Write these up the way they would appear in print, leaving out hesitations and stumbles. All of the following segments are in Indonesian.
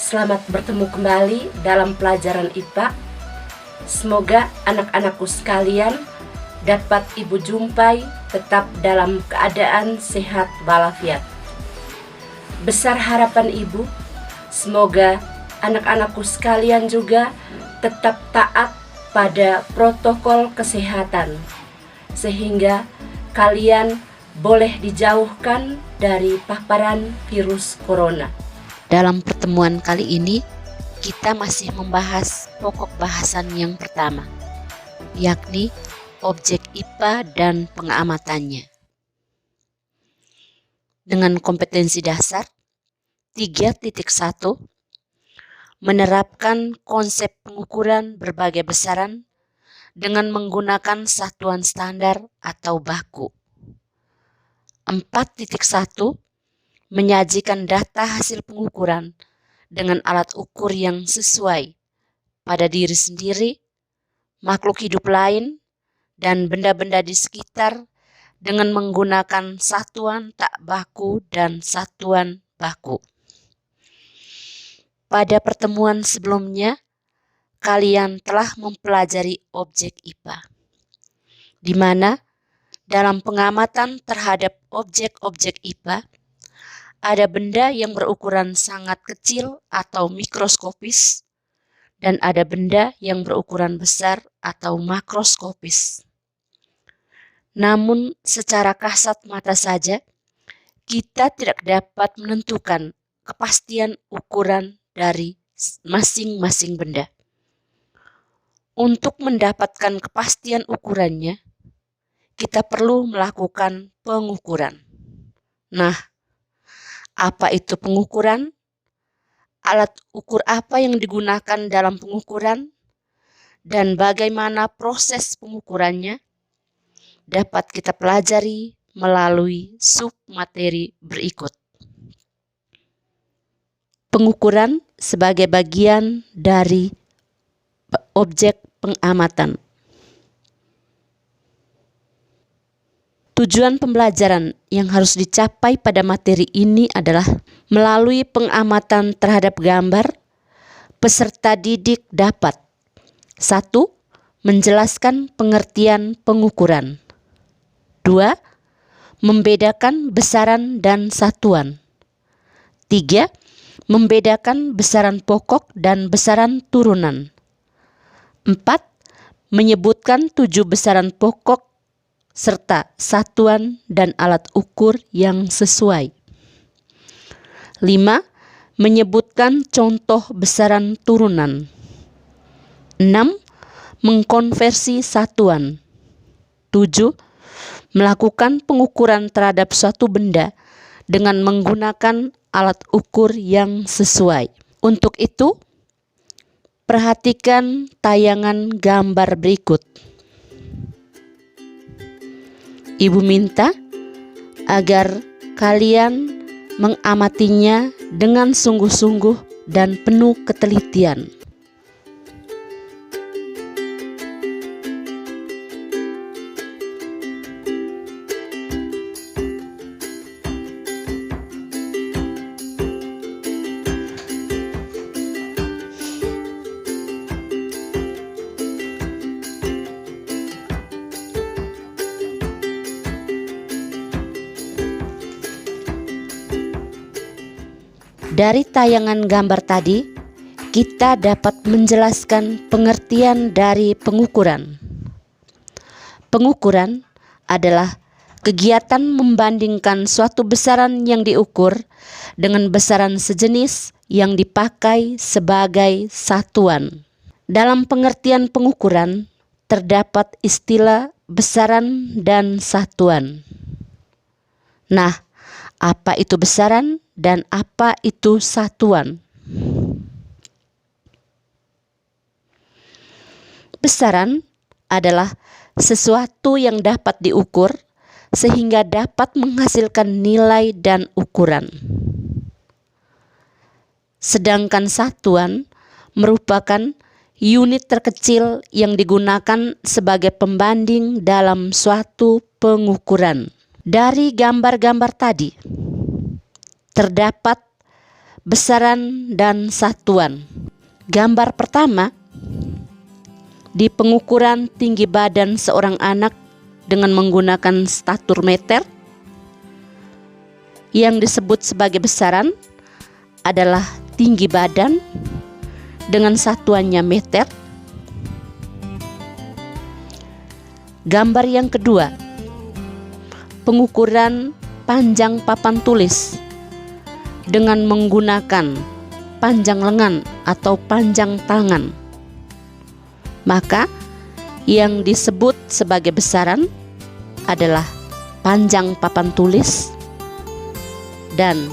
Selamat bertemu kembali dalam pelajaran IPA. Semoga anak-anakku sekalian dapat Ibu jumpai tetap dalam keadaan sehat walafiat. Besar harapan Ibu, semoga anak-anakku sekalian juga tetap taat pada protokol kesehatan, sehingga kalian boleh dijauhkan dari paparan virus corona. Dalam pertemuan kali ini, kita masih membahas pokok bahasan yang pertama, yakni objek IPA dan pengamatannya. Dengan kompetensi dasar 3.1, menerapkan konsep pengukuran berbagai besaran dengan menggunakan satuan standar atau baku. 4.1, menyajikan data hasil pengukuran dengan alat ukur yang sesuai pada diri sendiri, makhluk hidup lain, dan benda-benda di sekitar dengan menggunakan satuan tak baku dan satuan baku. Pada pertemuan sebelumnya, kalian telah mempelajari objek IPA, di mana dalam pengamatan terhadap objek-objek IPA, ada benda yang berukuran sangat kecil atau mikroskopis, dan ada benda yang berukuran besar atau makroskopis. Namun secara kasat mata saja, kita tidak dapat menentukan kepastian ukuran dari masing-masing benda. Untuk mendapatkan kepastian ukurannya, kita perlu melakukan pengukuran. Nah, apa itu pengukuran? Alat ukur apa yang digunakan dalam pengukuran? Dan bagaimana proses pengukurannya? Dapat kita pelajari melalui submateri berikut. Pengukuran sebagai bagian dari objek pengamatan. Tujuan pembelajaran yang harus dicapai pada materi ini adalah melalui pengamatan terhadap gambar, peserta didik dapat 1. Menjelaskan pengertian pengukuran. 2. Membedakan besaran dan satuan. 3. Membedakan besaran pokok dan besaran turunan. 4. Menyebutkan 7 besaran pokok serta satuan dan alat ukur yang sesuai. 5. Menyebutkan contoh besaran turunan. 6. Mengkonversi satuan. 7. Melakukan pengukuran terhadap suatu benda dengan menggunakan alat ukur yang sesuai. Untuk itu, perhatikan tayangan gambar berikut. Ibu minta agar kalian mengamatinya dengan sungguh-sungguh dan penuh ketelitian. Dari tayangan gambar tadi, kita dapat menjelaskan pengertian dari pengukuran. Pengukuran adalah kegiatan membandingkan suatu besaran yang diukur dengan besaran sejenis yang dipakai sebagai satuan. Dalam pengertian pengukuran, terdapat istilah besaran dan satuan. Nah, apa itu besaran dan apa itu satuan? Besaran adalah sesuatu yang dapat diukur sehingga dapat menghasilkan nilai dan ukuran. Sedangkan satuan merupakan unit terkecil yang digunakan sebagai pembanding dalam suatu pengukuran. Dari gambar-gambar tadi, terdapat Besaran dan satuan. Gambar pertama, di pengukuran tinggi badan seorang anak dengan menggunakan statur meter, yang disebut sebagai besaran adalah tinggi badan dengan satuannya meter. Gambar yang kedua, pengukuran panjang papan tulis dengan menggunakan panjang lengan atau panjang tangan. Maka yang disebut sebagai besaran adalah panjang papan tulis, dan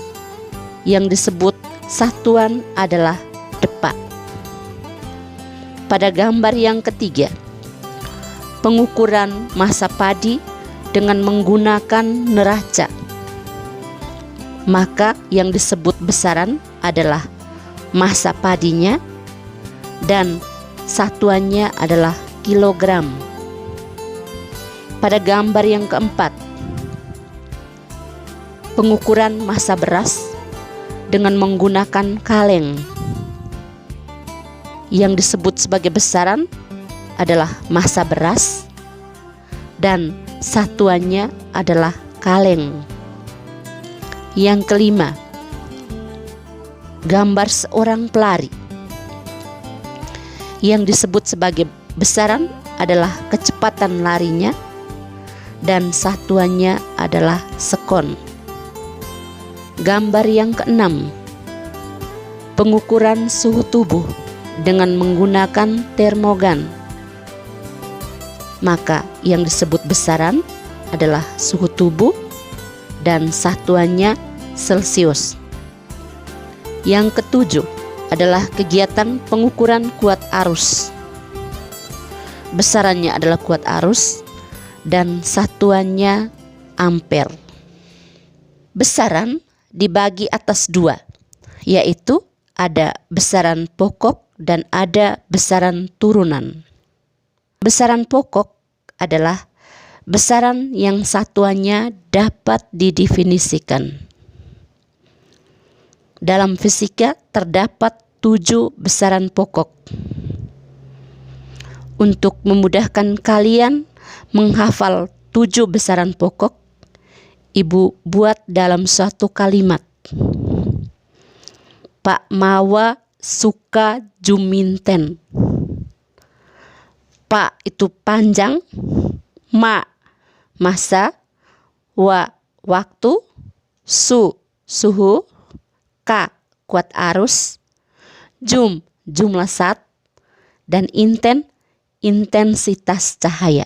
yang disebut satuan adalah depak. Pada gambar yang ketiga, pengukuran massa padi dengan menggunakan neraca. Maka yang disebut besaran adalah massa padinya dan satuannya adalah kilogram. Pada gambar yang keempat, pengukuran massa beras dengan menggunakan kaleng. Yang disebut sebagai besaran adalah massa beras dan satuannya adalah kaleng. Yang kelima, gambar seorang pelari. Yang disebut sebagai besaran adalah kecepatan larinya dan satuannya adalah sekon. Gambar yang keenam, pengukuran suhu tubuh dengan menggunakan termogan. Maka yang disebut besaran adalah suhu tubuh dan satuannya Celcius. Yang ketujuh adalah kegiatan pengukuran kuat arus. Besarannya adalah kuat arus dan satuannya ampere. Besaran dibagi atas dua, yaitu ada besaran pokok dan ada besaran turunan. Besaran pokok adalah besaran yang satuannya dapat didefinisikan. Dalam fisika terdapat 7 besaran pokok. Untuk memudahkan kalian menghafal 7 besaran pokok, Ibu buat dalam suatu kalimat. Pak Mawa suka juminten. Pak itu panjang, ma masa, wa waktu, suhu, ka kuat arus, jumlah saat, dan intensitas cahaya.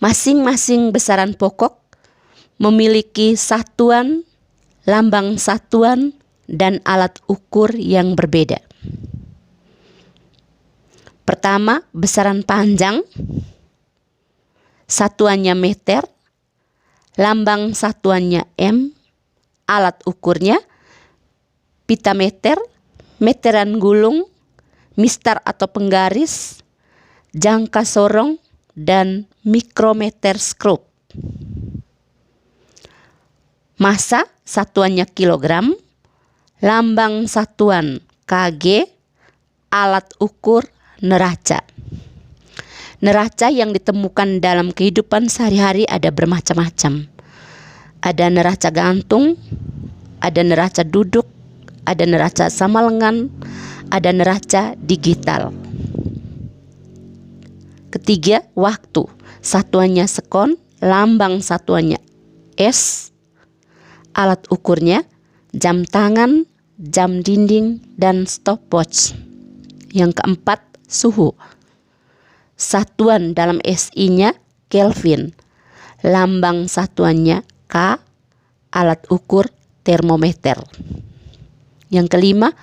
Masing-masing besaran pokok memiliki satuan, lambang satuan, dan alat ukur yang berbeda. Pertama, besaran panjang, satuannya meter, lambang satuannya M, alat ukurnya pitameter, meteran gulung, mistar atau penggaris, jangka sorong, dan mikrometer skrup. Massa satuannya kilogram, lambang satuan kg, alat ukur neraca. Neraca yang ditemukan dalam kehidupan sehari-hari ada bermacam-macam. Ada neraca gantung, ada neraca duduk, ada neraca sama lengan, ada neraca digital. Ketiga, waktu. Satuannya sekon, lambang satuannya S, alat ukurnya jam tangan, jam dinding, dan stopwatch. Yang keempat, suhu. Satuan dalam SI-nya Kelvin, lambang satuannya K, alat ukur termometer. Yang kelima,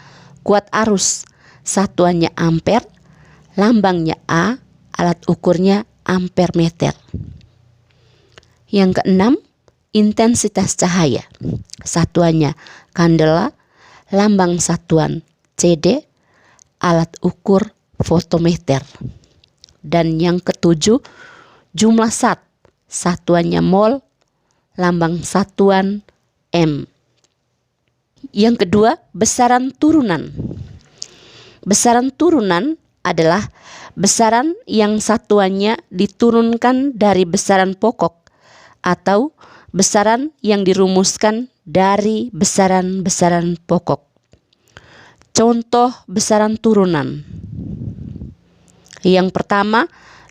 kuat arus. Satuannya ampere, lambangnya A, alat ukurnya ampere meter. Yang keenam, intensitas cahaya. Satuannya kandela, lambang satuan CD, alat ukur fotometer. Dan yang ketujuh, jumlah saat. Satuannya mol, lambang satuan M. Yang kedua, besaran turunan. Besaran turunan adalah besaran yang satuannya diturunkan dari besaran pokok atau besaran yang dirumuskan dari besaran-besaran pokok. Contoh besaran turunan. Yang pertama,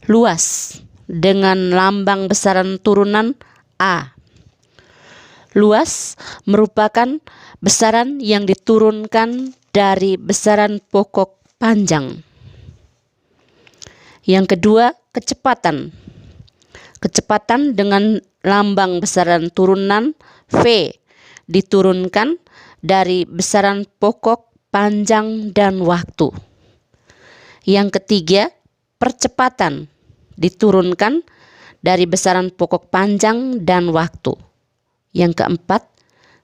luas dengan lambang besaran turunan A. Luas merupakan besaran yang diturunkan dari besaran pokok panjang. Yang kedua, kecepatan. Kecepatan dengan lambang besaran turunan V diturunkan dari besaran pokok panjang dan waktu. Yang ketiga, percepatan diturunkan dari besaran pokok panjang dan waktu. Yang keempat,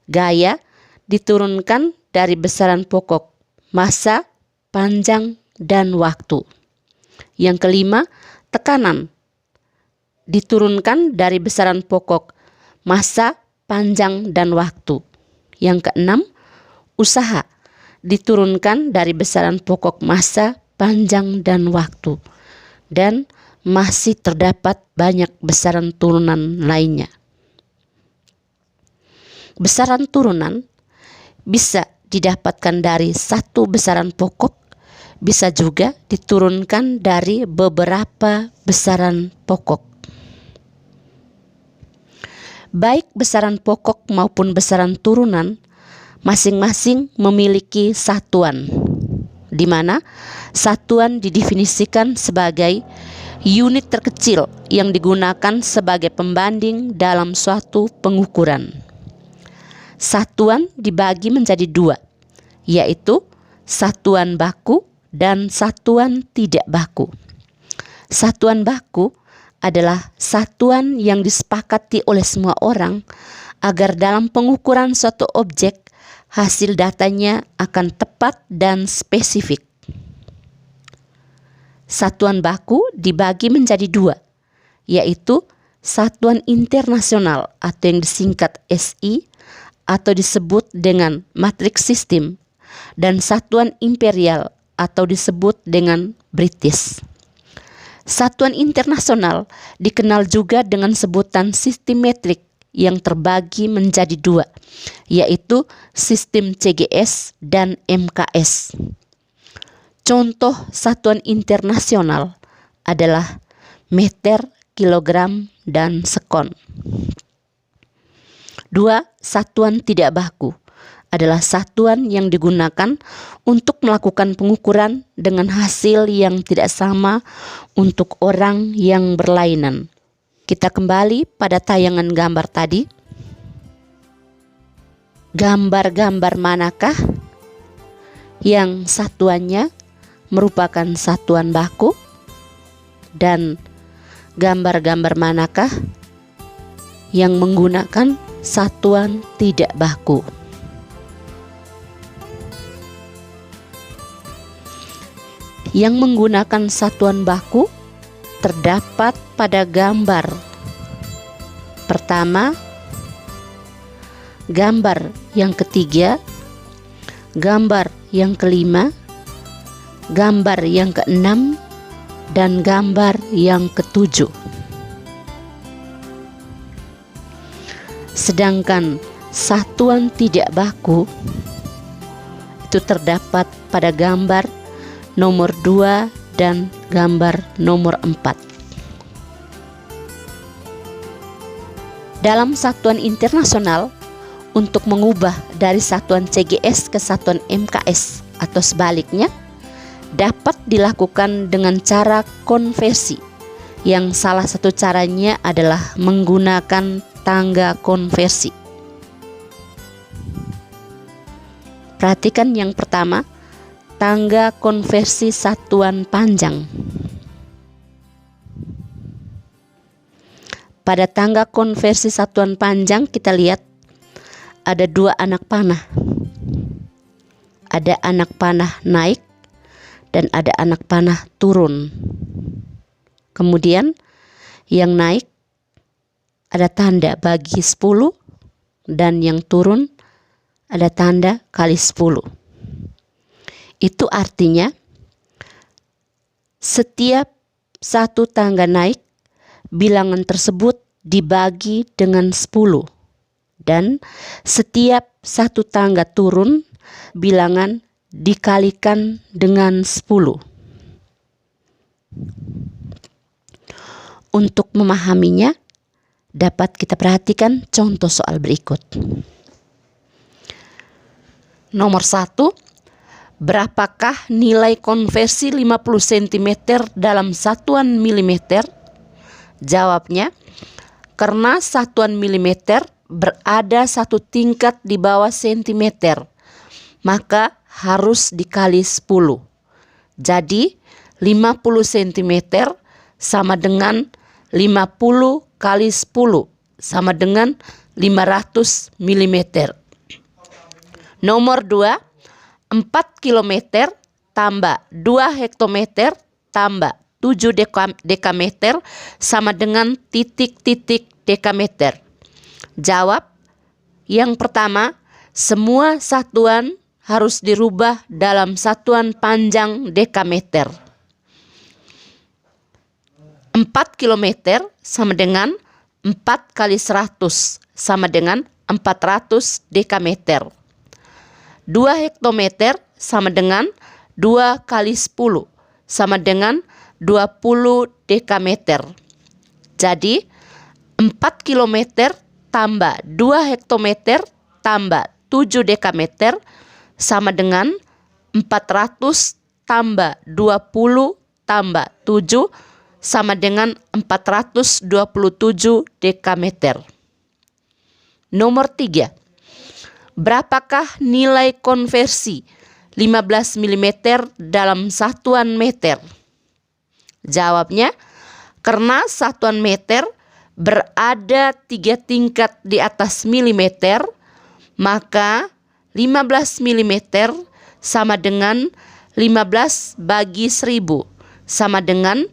gaya diturunkan dari besaran pokok massa, panjang, dan waktu. Yang kelima, tekanan diturunkan dari besaran pokok massa, panjang, dan waktu. Yang keenam, usaha diturunkan dari besaran pokok massa, panjang, dan waktu. Dan masih terdapat banyak besaran turunan lainnya. Besaran turunan bisa didapatkan dari satu besaran pokok, bisa juga diturunkan dari beberapa besaran pokok. Baik besaran pokok maupun besaran turunan masing-masing memiliki satuan, di mana satuan didefinisikan sebagai unit terkecil yang digunakan sebagai pembanding dalam suatu pengukuran. Satuan dibagi menjadi dua, yaitu satuan baku dan satuan tidak baku. Satuan baku adalah satuan yang disepakati oleh semua orang agar dalam pengukuran suatu objek hasil datanya akan tepat dan spesifik. Satuan baku dibagi menjadi dua, yaitu satuan internasional atau yang disingkat SI atau disebut dengan matriks sistem, dan satuan imperial atau disebut dengan British. Satuan internasional dikenal juga dengan sebutan sistem metrik yang terbagi menjadi dua, yaitu sistem CGS dan MKS. Contoh satuan internasional adalah meter, kilogram, dan sekon. Dua, satuan tidak baku adalah satuan yang digunakan untuk melakukan pengukuran dengan hasil yang tidak sama untuk orang yang berlainan. Kita kembali pada tayangan gambar tadi. Gambar-gambar manakah yang satuannya merupakan satuan baku, dan gambar-gambar manakah yang menggunakan satuan tidak baku? Yang menggunakan satuan baku terdapat pada gambar pertama, gambar yang ketiga, gambar yang kelima, gambar yang keenam, dan gambar yang ketujuh. Sedangkan satuan tidak baku itu terdapat pada gambar nomor 2 dan gambar nomor 4. Dalam satuan internasional, untuk mengubah dari satuan CGS ke satuan MKS atau sebaliknya, dapat dilakukan dengan cara konversi, yang salah satu caranya adalah menggunakan tangga konversi. Perhatikan yang pertama, tangga konversi satuan panjang. Pada tangga konversi satuan panjang kita lihat ada dua anak panah. Ada anak panah naik dan ada anak panah turun. Kemudian yang naik ada tanda bagi 10 dan yang turun ada tanda kali 10. Itu artinya setiap satu tangga naik, bilangan tersebut dibagi dengan 10. Dan setiap satu tangga turun, bilangan dikalikan dengan 10. Untuk memahaminya, dapat kita perhatikan contoh soal berikut. Nomor 1, berapakah nilai konversi 50 cm dalam satuan milimeter? Jawabnya, karena satuan milimeter berada satu tingkat di bawah sentimeter, maka harus dikali 10. Jadi 50 cm sama dengan 50 kali 10 sama dengan 500 mm. Nomor 2, 4 km tambah 2 hektometer tambah 7 dekameter sama dengan titik-titik dekameter. Jawab, yang pertama, semua satuan harus dirubah dalam satuan panjang dekameter. 4 km sama dengan 4 kali 100 sama dengan 400 dekameter. 2 hektometer sama dengan 2 kali 10 sama dengan 20 dekameter. Jadi 4 km tambah 2 hektometer tambah 7 dekameter sama dengan 400 tambah 20 tambah 7 sama dengan 427 dekameter. Nomor 3. Berapakah nilai konversi 15 mm dalam satuan meter? Jawabnya, karena satuan meter berada 3 tingkat di atas milimeter, maka 15 mm sama dengan 15 bagi 1000 sama dengan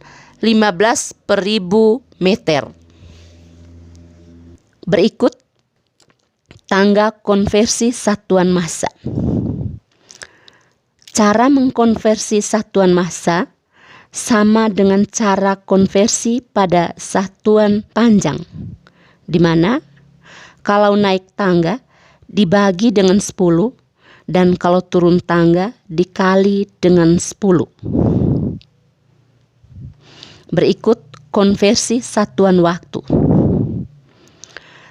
15 per 1000 meter. Berikut tangga konversi satuan massa. Cara mengkonversi satuan massa sama dengan cara konversi pada satuan panjang, di mana kalau naik tangga dibagi dengan 10 dan kalau turun tangga dikali dengan 10. Berikut konversi satuan waktu.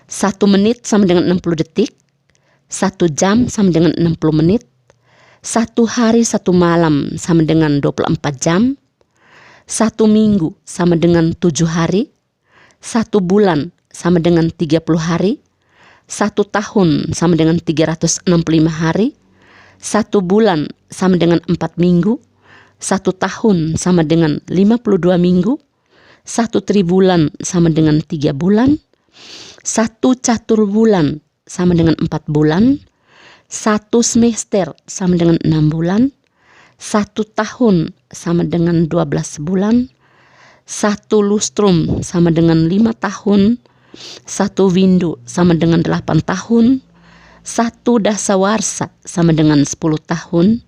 1 menit sama dengan 60 detik, 1 jam sama dengan 60 menit, 1 hari 1 malam sama dengan 24 jam, 1 minggu sama dengan 7 hari, 1 bulan sama dengan 30 hari, 1 tahun sama dengan 365 hari, 1 bulan sama dengan 4 minggu, 1 tahun sama dengan 52 minggu, 1 tribulan sama dengan 3 bulan, 1 catur bulan sama dengan 4 bulan, 1 semester sama dengan 6 bulan, 1 tahun sama dengan 12 bulan, 1 lustrum sama dengan 5 tahun, 1 windu sama dengan 8 tahun, 1 dasawarsa sama dengan 10 tahun,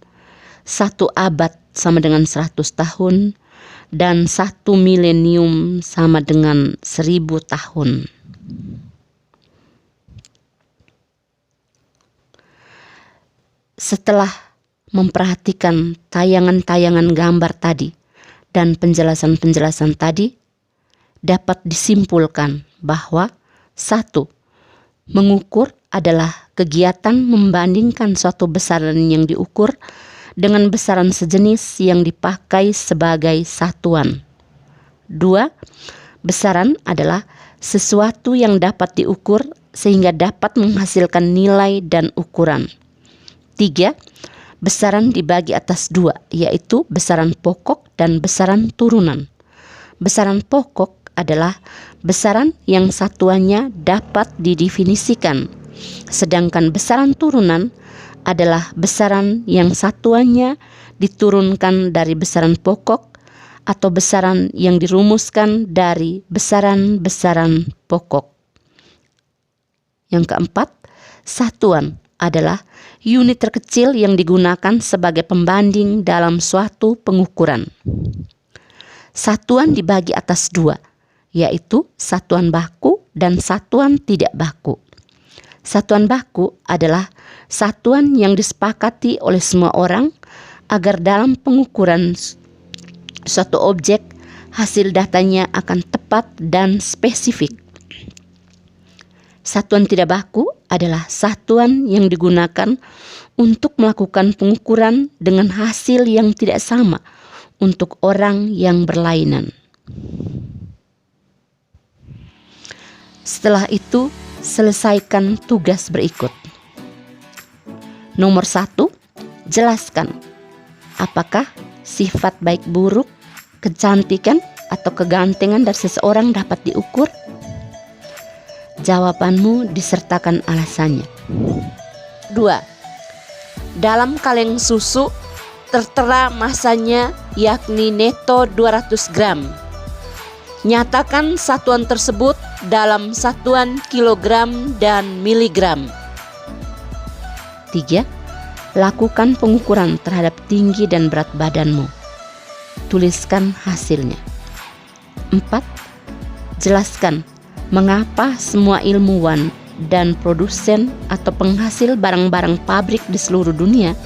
1 abad sama dengan 100 tahun, dan 1 milenium sama dengan 1000 tahun. Setelah memperhatikan tayangan-tayangan gambar tadi dan penjelasan-penjelasan tadi, dapat disimpulkan bahwa 1. Mengukur adalah kegiatan membandingkan suatu besaran yang diukur dengan besaran sejenis yang dipakai sebagai satuan. 2. Besaran adalah sesuatu yang dapat diukur sehingga dapat menghasilkan nilai dan ukuran. 3. Besaran dibagi atas 2, yaitu besaran pokok dan besaran turunan. Besaran pokok adalah besaran yang satuannya dapat didefinisikan, sedangkan besaran turunan adalah besaran yang satuannya diturunkan dari besaran pokok atau besaran yang dirumuskan dari besaran-besaran pokok. Yang keempat, Satuan adalah unit terkecil yang digunakan sebagai pembanding dalam suatu pengukuran. Satuan dibagi atas dua, yaitu satuan baku dan satuan tidak baku. Satuan baku adalah satuan yang disepakati oleh semua orang agar dalam pengukuran suatu objek hasil datanya akan tepat dan spesifik. Satuan tidak baku adalah satuan yang digunakan untuk melakukan pengukuran dengan hasil yang tidak sama untuk orang yang berlainan. Setelah itu, selesaikan tugas berikut. Nomor 1, jelaskan apakah sifat baik buruk, kecantikan, atau kegantengan dari seseorang dapat diukur? Jawabanmu disertakan alasannya. 2. Dalam kaleng susu tertera masanya yakni neto 200 gram. Nyatakan satuan tersebut dalam satuan kilogram dan miligram. 3. Lakukan pengukuran terhadap tinggi dan berat badanmu. Tuliskan hasilnya. 4. Jelaskan mengapa semua ilmuwan dan produsen atau penghasil barang-barang pabrik di seluruh dunia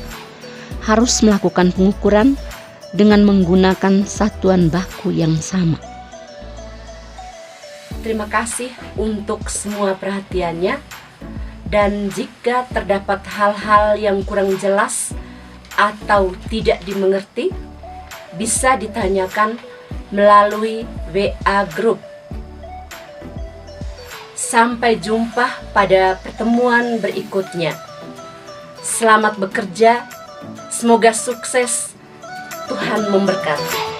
harus melakukan pengukuran dengan menggunakan satuan baku yang sama. Terima kasih untuk semua perhatiannya, dan jika terdapat hal-hal yang kurang jelas atau tidak dimengerti, bisa ditanyakan melalui WA Group. Sampai jumpa pada pertemuan berikutnya. Selamat bekerja, semoga sukses, Tuhan memberkati.